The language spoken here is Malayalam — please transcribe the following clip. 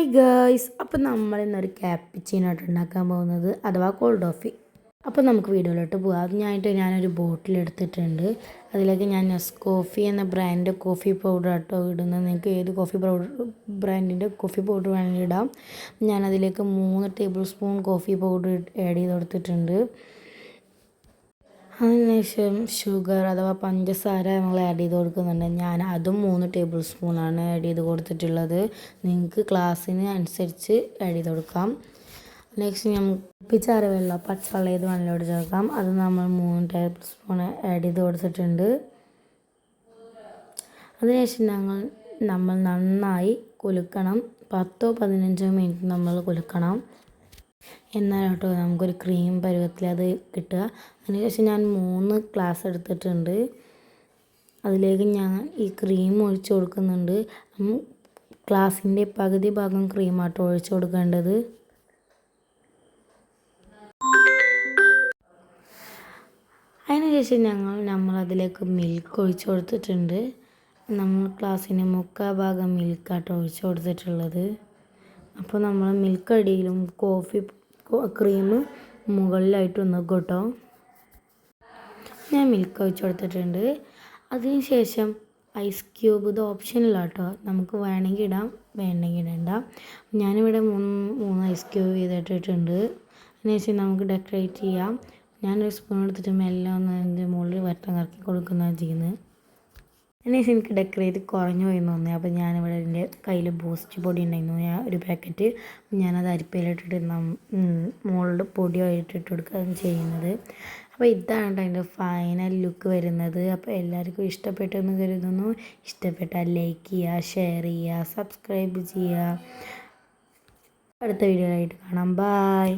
ഹായ് ഗേയ്സ്, അപ്പോൾ നമ്മൾ ഇന്നൊരു ക്യാപ്പിച്ചിനോ ഉണ്ടാക്കാൻ പോകുന്നത് അഥവാ കോൾഡ് കോഫി. അപ്പോൾ നമുക്ക് വീഡിയോയിലോട്ട് പോകാം. ഞാനൊരു ബോട്ടിൽ എടുത്തിട്ടുണ്ട്. അതിലേക്ക് ഞാൻ നെസ്കോഫി എന്ന ബ്രാൻഡ് കോഫി പൗഡർ ആട്ടോ ഇടുന്നത്. നിങ്ങൾക്ക് ഏത് കോഫി പൗഡർ ബ്രാൻഡിൻ്റെ കോഫി പൗഡർ വേണമെങ്കിൽ ഇടാം. ഞാനതിലേക്ക് 3 table spoon coffee powder add ചെയ്ത് കൊടുത്തിട്ടുണ്ട്. അതിനുശേഷം ഷുഗർ അഥവാ പഞ്ചസാര നമ്മൾ ആഡ് ചെയ്ത് കൊടുക്കുന്നുണ്ട്. ഞാൻ അതും 3 ടേബിൾ സ്പൂണാണ് ആഡ് ചെയ്ത് കൊടുത്തിട്ടുള്ളത്. നിങ്ങൾക്ക് ക്ലാസ്സിന് അനുസരിച്ച് ആഡ് ചെയ്ത് കൊടുക്കാം. നെക്സ്റ്റ് നമുക്ക് പിച്ചാറ് വെള്ളം പച്ചവെള്ളം ഏത് വെള്ളത്തോട് ചേർക്കാം. അത് നമ്മൾ 3 ടേബിൾ സ്പൂൺ ആഡ് ചെയ്ത് കൊടുത്തിട്ടുണ്ട്. അതിനുശേഷം നമ്മൾ നന്നായി കുലുക്കണം. 10-15 മിനിറ്റ് നമ്മൾ കുലുക്കണം. എന്നാലോട്ടോ നമുക്കൊരു ക്രീം പരുവത്തിൽ അത് കിട്ടുക. അതിനുശേഷം ഞാൻ 3 ഗ്ലാസ് എടുത്തിട്ടുണ്ട്. അതിലേക്ക് ഞാൻ ഈ ക്രീം ഒഴിച്ച് കൊടുക്കുന്നുണ്ട്. ഗ്ലാസിൻ്റെ പകുതി ഭാഗം ക്രീമാട്ടോ ഒഴിച്ച് കൊടുക്കേണ്ടത്. അതിനുശേഷം നമ്മൾ അതിലേക്ക് മിൽക്ക് ഒഴിച്ച് കൊടുത്തിട്ടുണ്ട്. നമ്മൾ ഗ്ലാസ്സിന് 3/4 ഭാഗം മിൽക്കാട്ടോ ഒഴിച്ച് കൊടുത്തിട്ടുള്ളത്. അപ്പോൾ നമ്മൾ മിൽക്ക് അടിയിലും കോഫി ക്രീം മുകളിലായിട്ട് വന്നേക്കും കേട്ടോ. ഞാൻ മിൽക്ക് ഒഴിച്ച് കൊടുത്തിട്ടുണ്ട്. അതിന് ശേഷം ഐസ് ക്യൂബ്, ഇത് ഓപ്ഷനിലാട്ടോ, നമുക്ക് വേണമെങ്കിൽ ഇടാം, വേണമെങ്കിൽ ഇടണ്ട. ഞാനിവിടെ 3 ഐസ് ക്യൂബ് ചെയ്തിട്ടിട്ടുണ്ട്. അതിനുശേഷം നമുക്ക് ഡെക്കറേറ്റ് ചെയ്യാം. ഞാനൊരു സ്പൂൺ എടുത്തിട്ട് മെല്ലെ ഒന്ന് അതിൻ്റെ മുകളിൽ വട്ടം കറക്കി കൊടുക്കുന്നതാണ് ചെയ്യുന്നത്. അതിനുശേഷം എനിക്ക് ഡെക്കറേറ്റ് കുറഞ്ഞു പോയി തോന്നി. അപ്പോൾ ഞാനിവിടെ എൻ്റെ കയ്യിൽ ബൂസ്റ്റ് പൊടി ഉണ്ടായിരുന്നു, ഒരു പാക്കറ്റ്. ഞാനത് അരിപ്പയിലിട്ടിട്ട് മുകളിൽ പൊടിയായിട്ട് ഇട്ട് കൊടുക്കുകയാണ് ചെയ്യുന്നത്. അപ്പോൾ ഇതാണ് അതിൻ്റെ ഫൈനൽ ലുക്ക് വരുന്നത്. അപ്പോൾ എല്ലാവർക്കും ഇഷ്ടപ്പെട്ടെന്ന് കരുതുന്നു. ഇഷ്ടപ്പെട്ടാൽ ലൈക്ക് ചെയ്യുക, ഷെയർ ചെയ്യുക, സബ്സ്ക്രൈബ് ചെയ്യുക. അടുത്ത വീഡിയോ ആയിട്ട് കാണാം. ബൈ.